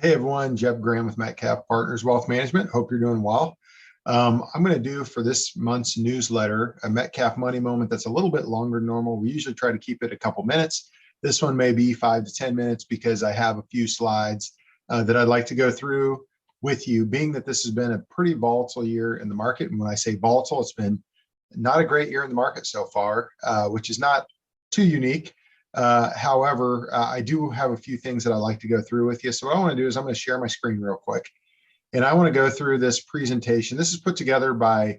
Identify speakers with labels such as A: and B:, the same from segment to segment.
A: Hey everyone, Jeb Graham with Metcalf Partners Wealth Management. Hope you're doing well. I'm going to do for this month's newsletter a Metcalf Money Moment that's a little bit longer than normal. We usually try to keep it a couple minutes. This one may be 5 to 10 minutes because I have a few slides that I'd like to go through with you, being that this has been a pretty volatile year in the market. And when I say volatile, it's been not a great year in the market so far, which is not too unique. However, I do have a few things that I'd like to go through with you. So what I want to do is I'm going to share my screen real quick. And I want to go through this presentation. This is put together by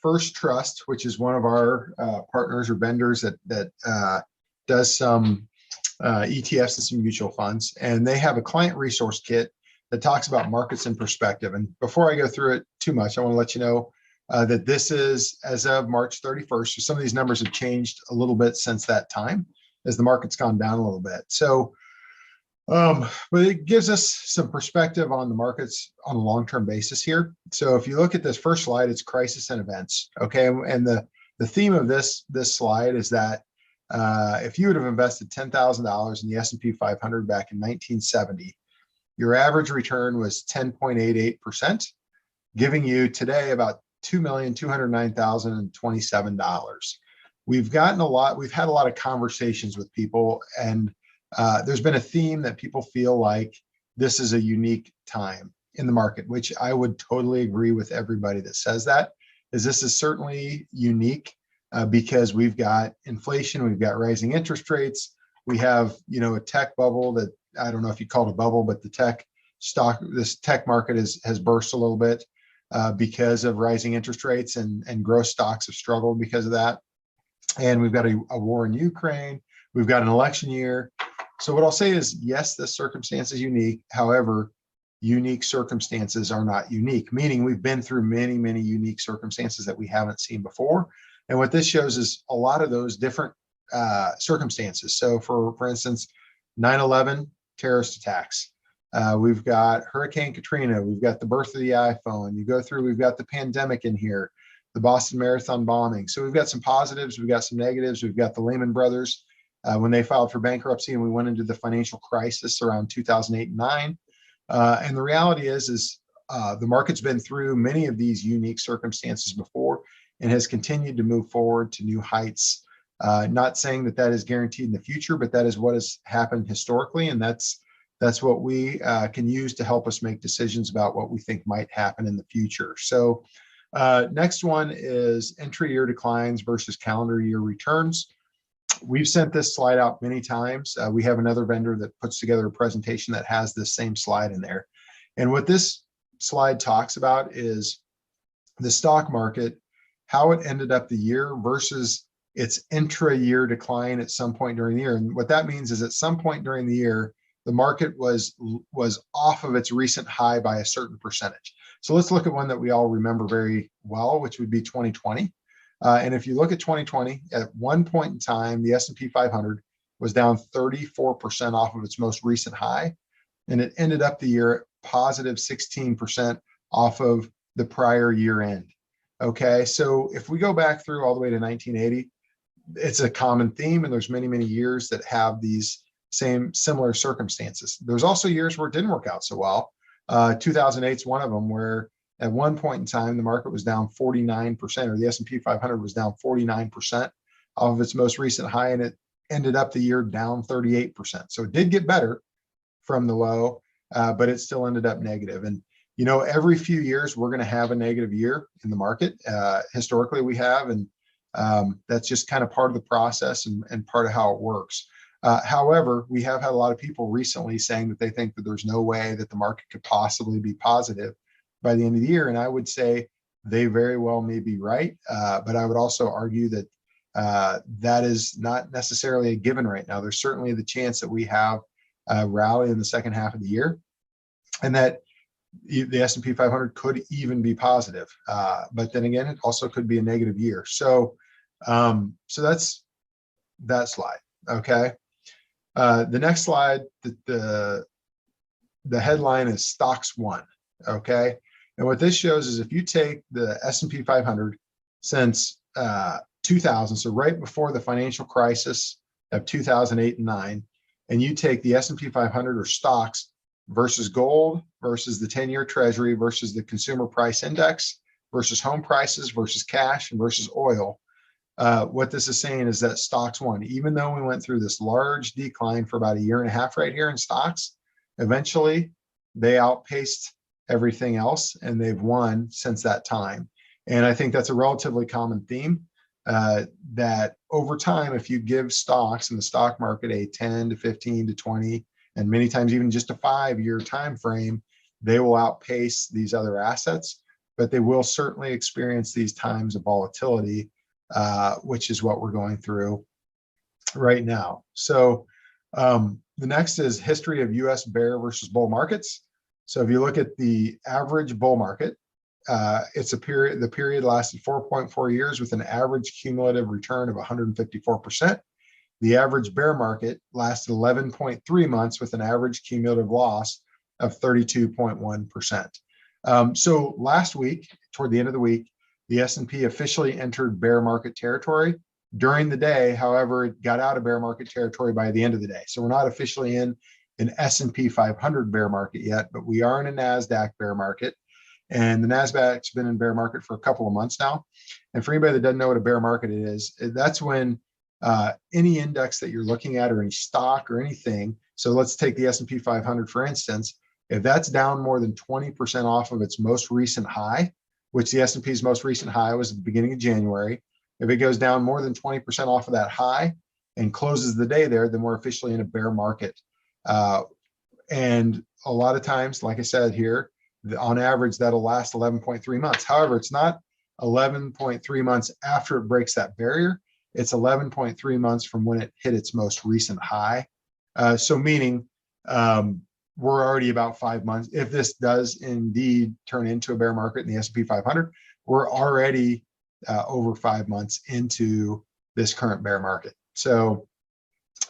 A: First Trust, which is one of our partners or vendors that does some ETFs and some mutual funds. And they have a client resource kit that talks about markets in perspective. And before I go through it too much, I want to let you know that this is as of March 31st. So some of these numbers have changed a little bit since that time, as the market's gone down a little bit. So, but it gives us some perspective on the markets on a long-term basis here. So if you look at this first slide, it's crisis and events. Okay. And the theme of this slide is that if you would have invested $10,000 in the S&P 500 back in 1970, your average return was 10.88%, giving you today about $2,209,027. We've had a lot of conversations with people, and there's been a theme that people feel like this is a unique time in the market, which I would totally agree with everybody that says that, is this is certainly unique because we've got inflation, we've got rising interest rates, we have, a tech bubble that I don't know if you call it a bubble, but this tech market has burst a little bit because of rising interest rates, and growth stocks have struggled because of that. And we've got a war in Ukraine. We've got an election year. So what I'll say is, yes, this circumstance is unique. However, unique circumstances are not unique, meaning we've been through many, many unique circumstances that we haven't seen before. And what this shows is a lot of those different circumstances. So for instance, 9/11 terrorist attacks. We've got Hurricane Katrina. We've got the birth of the iPhone. You go through, we've got the pandemic in here, the Boston Marathon bombing. So we've got some positives, we've got some negatives. We've got the Lehman Brothers when they filed for bankruptcy, and we went into the financial crisis around 2008 and 9. And the reality is the market's been through many of these unique circumstances before and has continued to move forward to new heights. Not saying that is guaranteed in the future, but that is what has happened historically, and that's what we can use to help us make decisions about what we think might happen in the future. So next one is entry year declines versus calendar year returns. We've sent this slide out many times. We have another vendor that puts together a presentation that has this same slide in there. And what this slide talks about is the stock market, how it ended up the year versus its intra-year decline at some point during the year. And what that means is at some point during the year, the market was off of its recent high by a certain percentage. So let's look at one that we all remember very well, which would be 2020. And if you look at 2020, at one point in time, the S&P 500 was down 34% off of its most recent high, and it ended up the year at positive 16% off of the prior year end. Okay, so if we go back through all the way to 1980, it's a common theme, and there's many, many years that have these similar circumstances. There's also years where it didn't work out so well. 2008 is one of them, where at one point in time, the market was down 49%, or the S&P 500 was down 49% off of its most recent high, and it ended up the year down 38%. So it did get better from the low, but it still ended up negative. And, every few years, we're going to have a negative year in the market. Historically, we have, and that's just kind of part of the process and part of how it works. However, we have had a lot of people recently saying that they think that there's no way that the market could possibly be positive by the end of the year. And I would say they very well may be right. But I would also argue that that is not necessarily a given right now. There's certainly the chance that we have a rally in the second half of the year, and that the S&P 500 could even be positive. But then again, it also could be a negative year. So that's that slide. Okay. The next slide, the headline is Stocks Won. Okay. And what this shows is if you take the S&P 500 since 2000, so right before the financial crisis of 2008 and 9, and you take the S&P 500 or stocks versus gold versus the 10-year treasury versus the consumer price index versus home prices versus cash and versus oil. What this is saying is that stocks won. Even though we went through this large decline for about a year and a half right here in stocks, eventually they outpaced everything else and they've won since that time. And I think that's a relatively common theme, that over time, if you give stocks in the stock market a 10 to 15 to 20, and many times even just a 5-year time frame, they will outpace these other assets, but they will certainly experience these times of volatility, which is what we're going through right now. So the next is history of US bear versus bull markets. So if you look at the average bull market, it's the period lasted 4.4 years with an average cumulative return of 154%. The average bear market lasted 11.3 months with an average cumulative loss of 32.1%. So last week, toward the end of the week, the S&P officially entered bear market territory. During the day, however, it got out of bear market territory by the end of the day. So we're not officially in an S&P 500 bear market yet, but we are in a NASDAQ bear market. And the NASDAQ's been in bear market for a couple of months now. And for anybody that doesn't know what a bear market is, that's when any index that you're looking at or any stock or anything. So let's take the S&P 500, for instance. If that's down more than 20% off of its most recent high, which the S&P's most recent high was at the beginning of January, if it goes down more than 20% off of that high and closes the day there, then we're officially in a bear market. And a lot of times, like I said here, on average, that'll last 11.3 months. However, it's not 11.3 months after it breaks that barrier. It's 11.3 months from when it hit its most recent high. So meaning we're already about 5 months. If this does indeed turn into a bear market in the S&P 500, we're already over 5 months into this current bear market. So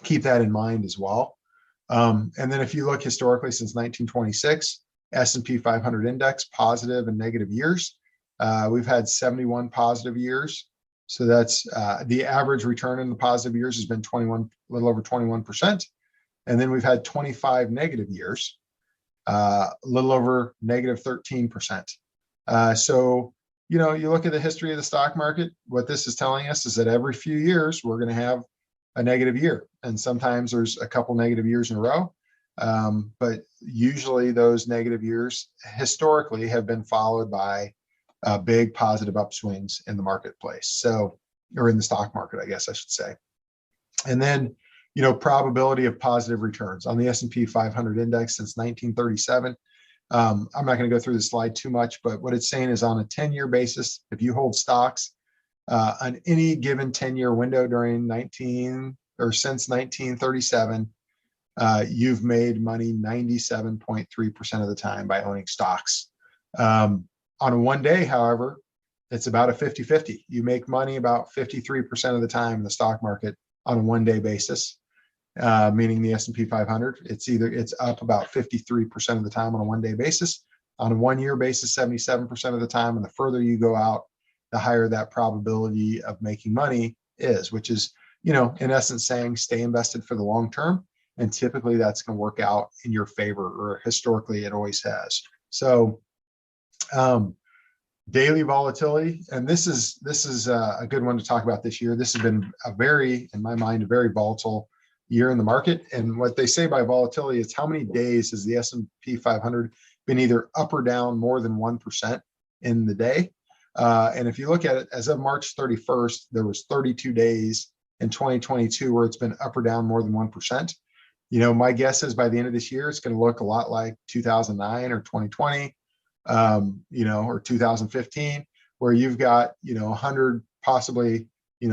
A: keep that in mind as well. And then if you look historically since 1926, S&P 500 index, positive and negative years. We've had 71 positive years. So that's the average return in the positive years has been a little over 21%. And then we've had 25 negative years, a little over negative 13%. So, you look at the history of the stock market, what this is telling us is that every few years, we're going to have a negative year. And sometimes there's a couple negative years in a row. But usually those negative years historically have been followed by big positive upswings in the marketplace. So, or in the stock market, I guess I should say. And then, probability of positive returns on the S&P 500 index since 1937. I'm not going to go through the slide too much, but what it's saying is on a 10-year basis, if you hold stocks on any given 10-year window since 1937, you've made money 97.3% of the time by owning stocks. On a one day, however, it's about a 50-50. You make money about 53% of the time in the stock market on a one-day basis, meaning the S&P 500. It's up about 53% of the time on a one-day basis. On a one-year basis, 77% of the time. And the further you go out, the higher that probability of making money is, which is, in essence saying stay invested for the long term. And typically that's going to work out in your favor, or historically it always has. So daily volatility, and this is a good one to talk about this year. This has been in my mind, a very volatile year in the market. And what they say by volatility is how many days has the S&P 500 been either up or down more than 1% in the day. And if you look at it, as of March 31st, there was 32 days in 2022 where it's been up or down more than 1%. My guess is by the end of this year, it's going to look a lot like 2009 or 2020, or 2015, where you've got, 100, possibly,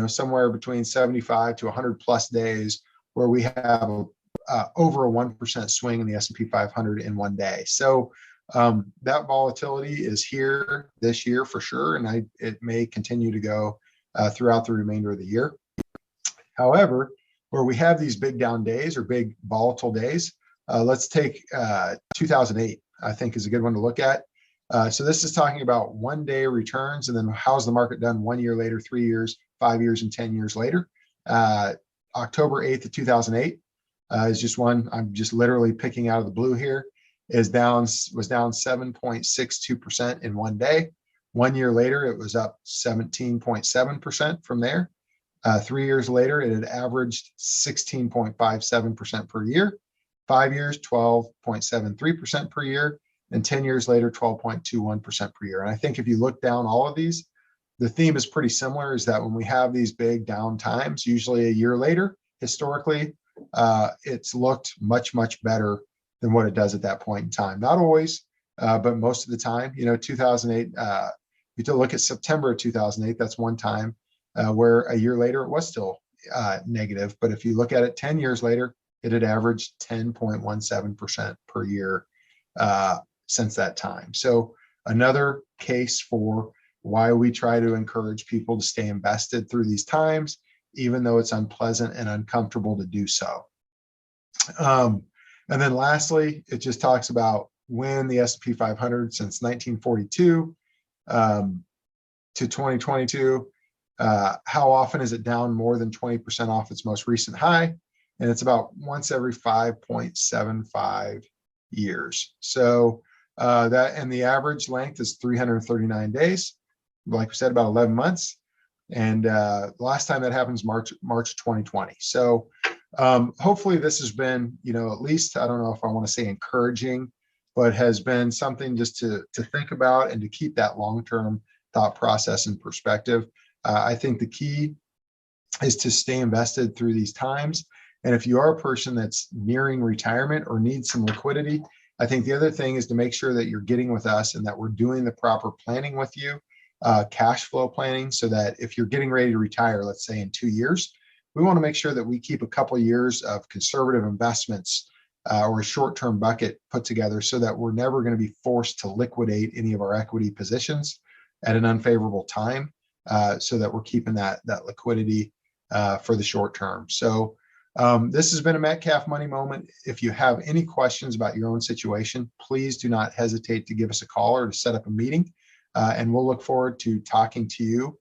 A: somewhere between 75 to 100 plus days where we have over a 1% swing in the S&P 500 in one day. So that volatility is here this year for sure, and it may continue to go throughout the remainder of the year. However, where we have these big down days or big volatile days, let's take 2008, I think is a good one to look at. So this is talking about one-day returns, and then how's the market done 1 year later, 3 years, 5 years, and 10 years later. October 8th of 2008 is just one I'm just literally picking out of the blue here. was down 7.62% in one day. 1 year later, it was up 17.7% from there. 3 years later, it had averaged 16.57% per year. 5 years, 12.73% per year. And 10 years later, 12.21% per year. And I think if you look down all of these, the theme is pretty similar, is that when we have these big down times, usually a year later, historically, it's looked much, much better than what it does at that point in time. Not always, but most of the time. 2008, you to look at September of 2008, that's one time where a year later it was still negative. But if you look at it 10 years later, it had averaged 10.17% per year since that time. So another case for why we try to encourage people to stay invested through these times, even though it's unpleasant and uncomfortable to do so. And then lastly, it just talks about when the S&P 500 since 1942 to 2022, how often is it down more than 20% off its most recent high? And it's about once every 5.75 years. So and the average length is 339 days. Like we said, about 11 months. And the last time that happens, March 2020. So hopefully this has been, at least, I don't know if I want to say encouraging, but has been something just to think about and to keep that long-term thought process in perspective. I think the key is to stay invested through these times. And if you are a person that's nearing retirement or needs some liquidity, I think the other thing is to make sure that you're getting with us and that we're doing the proper planning with you. Cash flow planning, so that if you're getting ready to retire, let's say in 2 years, we want to make sure that we keep a couple of years of conservative investments or a short-term bucket put together, so that we're never going to be forced to liquidate any of our equity positions at an unfavorable time, so that we're keeping that liquidity for the short term. So this has been a Metcalf Money Moment. If you have any questions about your own situation, please do not hesitate to give us a call or to set up a meeting. And we'll look forward to talking to you